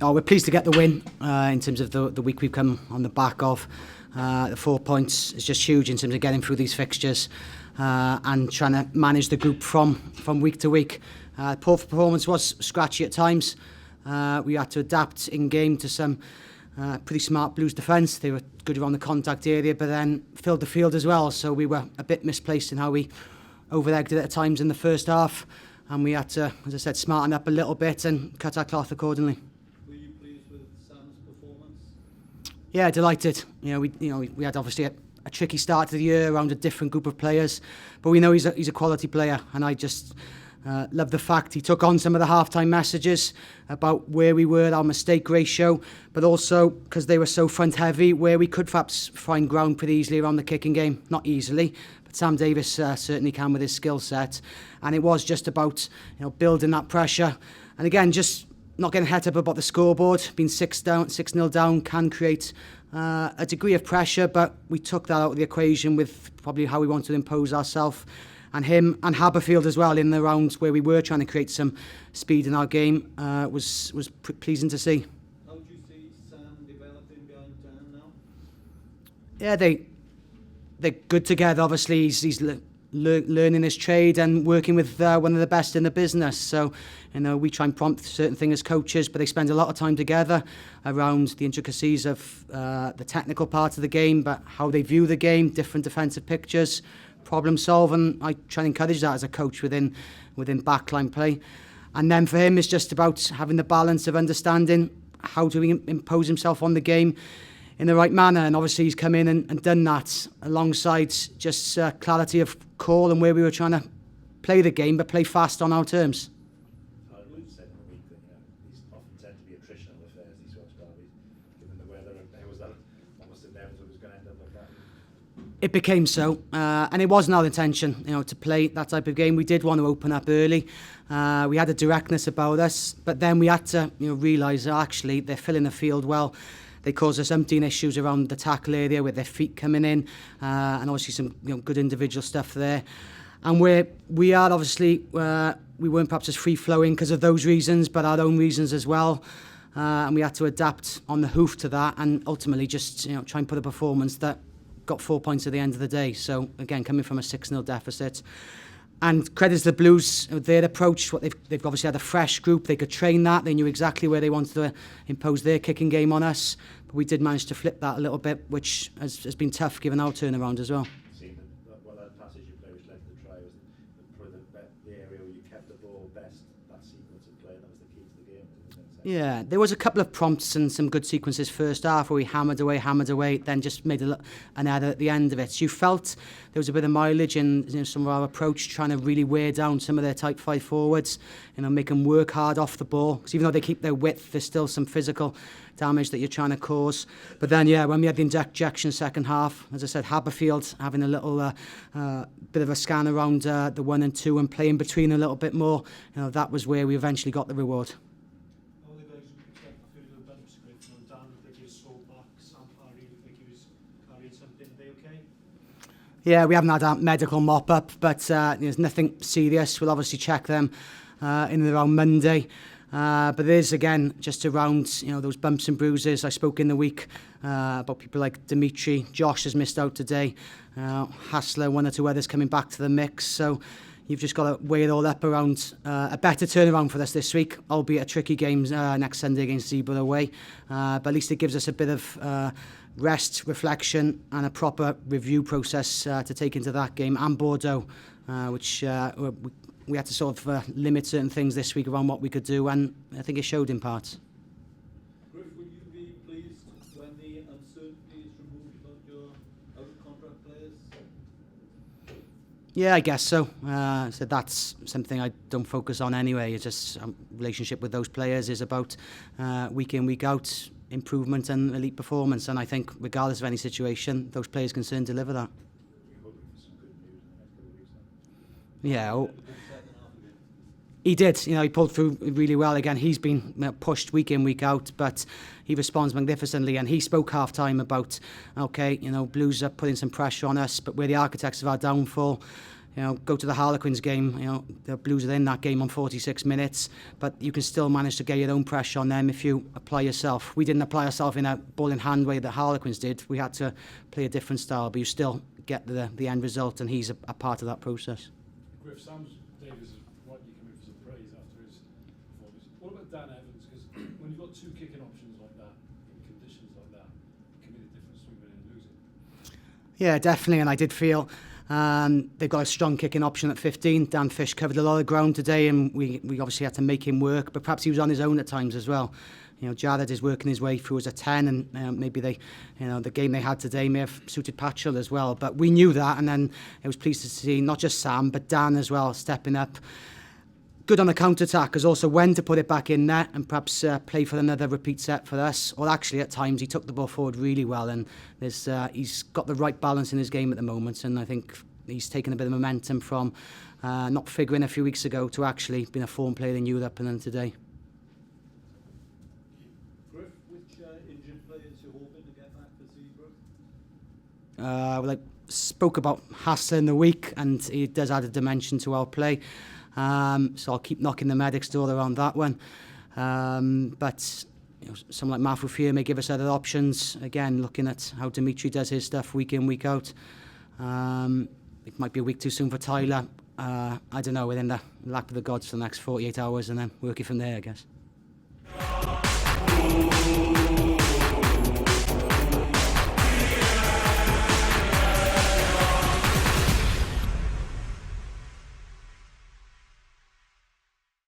We're pleased to get the win in terms of the week we've come on the back of. The 4 points is just huge in terms of getting through these fixtures and trying to manage the group from week to week. Poor performance was scratchy at times. We had to adapt in game to some pretty smart Blues defence. They were good around the contact area, but then filled the field as well. So we were a bit misplaced in how we over-egged it at times in the first half. And we had to, as I said, smarten up a little bit and cut our cloth accordingly. Were you pleased with Sam's performance? Yeah, delighted. We had obviously a tricky start to the year around a different group of players, but we know he's a quality player, and I just love the fact he took on some of the half-time messages about where we were, our mistake ratio, but also because they were so front-heavy, where we could perhaps find ground pretty easily around the kicking game. Not easily, but Sam Davies certainly can with his skill set, and it was just about building that pressure, and again just not getting het up about the scoreboard. Being 6-0 down can create a degree of pressure, but we took that out of the equation with probably how we wanted to impose ourselves. And him and Haberfield as well in the rounds where we were trying to create some speed in our game was pleasing to see. How do you see Sam developing behind Dan now? Yeah, they're good together. Obviously, he's learning his trade and working with one of the best in the business. So, we try and prompt certain things as coaches, but they spend a lot of time together around the intricacies of the technical part of the game, but how they view the game, different defensive pictures, problem solving. I try and encourage that as a coach within backline play. And then for him, it's just about having the balance of understanding how to impose himself on the game in the right manner. And obviously he's come in and done that alongside just clarity of call and where we were trying to play the game, but play fast on our terms. Luke said in the week that these often tend to be attritional affairs, these sorts of derbies, given the weather. Was that almost inevitable it was going to end up like that? It became so, and it wasn't our intention, to play that type of game. We did want to open up early. We had a directness about us, but then we had to, realise that actually they're filling the field well. They caused us umpteen issues around the tackle area with their feet coming in, and obviously some good individual stuff there. And where we are, obviously, we weren't perhaps as free-flowing because of those reasons, but our own reasons as well. And we had to adapt on the hoof to that, and ultimately just try and put a performance that got 4 points at the end of the day. So again, coming from a 6-0 deficit. And credit to the Blues, their approach. They've obviously had a fresh group. They could train that. They knew exactly where they wanted to impose their kicking game on us. But we did manage to flip that a little bit, which has been tough given our turnaround as well. That passage you played which led to the try was probably the area where you kept the ball best. That sequence of play, that was the key to the game. Yeah, there was a couple of prompts and some good sequences first half where we hammered away, then just made an error at the end of it. So you felt there was a bit of mileage in some of our approach, trying to really wear down some of their type 5 forwards, make them work hard off the ball. Because even though they keep their width, there's still some physical damage that you're trying to cause. But then, when we had the injection second half, as I said, Haberfield having a little bit of a scan around the 1 and 2 and playing between a little bit more, that was where we eventually got the reward. Yeah, we haven't had a medical mop-up, but there's nothing serious. We'll obviously check them in and around Monday. But there's, again, just around those bumps and bruises. I spoke in the week about people like Dimitri. Josh has missed out today. Hassler, 1 or 2 others coming back to the mix. So you've just got to weigh it all up around a better turnaround for us this week, albeit a tricky game next Sunday against Zebra away. But at least it gives us a bit of rest, reflection and a proper review process to take into that game, and Bordeaux, which we had to sort of limit certain things this week around what we could do, and I think it showed in parts. Gruff, would you be pleased when the uncertainty is removed about your out-of-contract players? Yeah, I guess so. So that's something I don't focus on anyway. It's just relationship with those players is about week in, week out, improvement and elite performance, and I think regardless of any situation, those players concerned deliver that. Yeah, he did. He pulled through really well. Again, he's been pushed week in, week out, but he responds magnificently. And he spoke half time about, Blues are putting some pressure on us, but we're the architects of our downfall. go to the Harlequins game. The Blues are in that game on 46 minutes, but you can still manage to get your own pressure on them if you apply yourself. We didn't apply ourselves in a ball in hand way that Harlequins did. We had to play a different style, but you still get the end result, and he's a part of that process. Griff, Sam Davies is rightly coming for some praise after his performance. What about Dan Evans? Because when you've got two kicking options like that, in conditions like that, it can make a difference between winning and losing. Yeah, definitely, and I did feel they've got a strong kicking option at 15. Dan Fish covered a lot of ground today, and we obviously had to make him work, but perhaps he was on his own at times as well. Jared is working his way through as a 10, and maybe the game they had today may have suited Patchell as well. But we knew that, and then I was pleased to see not just Sam, but Dan as well stepping up. Good on the counter-attack, as also when to put it back in net and perhaps play for another repeat set for us. Or actually, at times, he took the ball forward really well, and he's got the right balance in his game at the moment, and I think he's taken a bit of momentum from not figuring a few weeks ago to actually being a form player in Europe and then today. Griff, which injured players you're hoping to get back to see, Griff? Well, I spoke about Hassler in the week, and he does add a dimension to our play. So I'll keep knocking the medics door around that one. But someone like Mafufir may give us other options. Again, looking at how Dimitri does his stuff week in, week out. It might be a week too soon for Tyler. I don't know, within the lap of the gods for the next 48 hours and then working from there, I guess.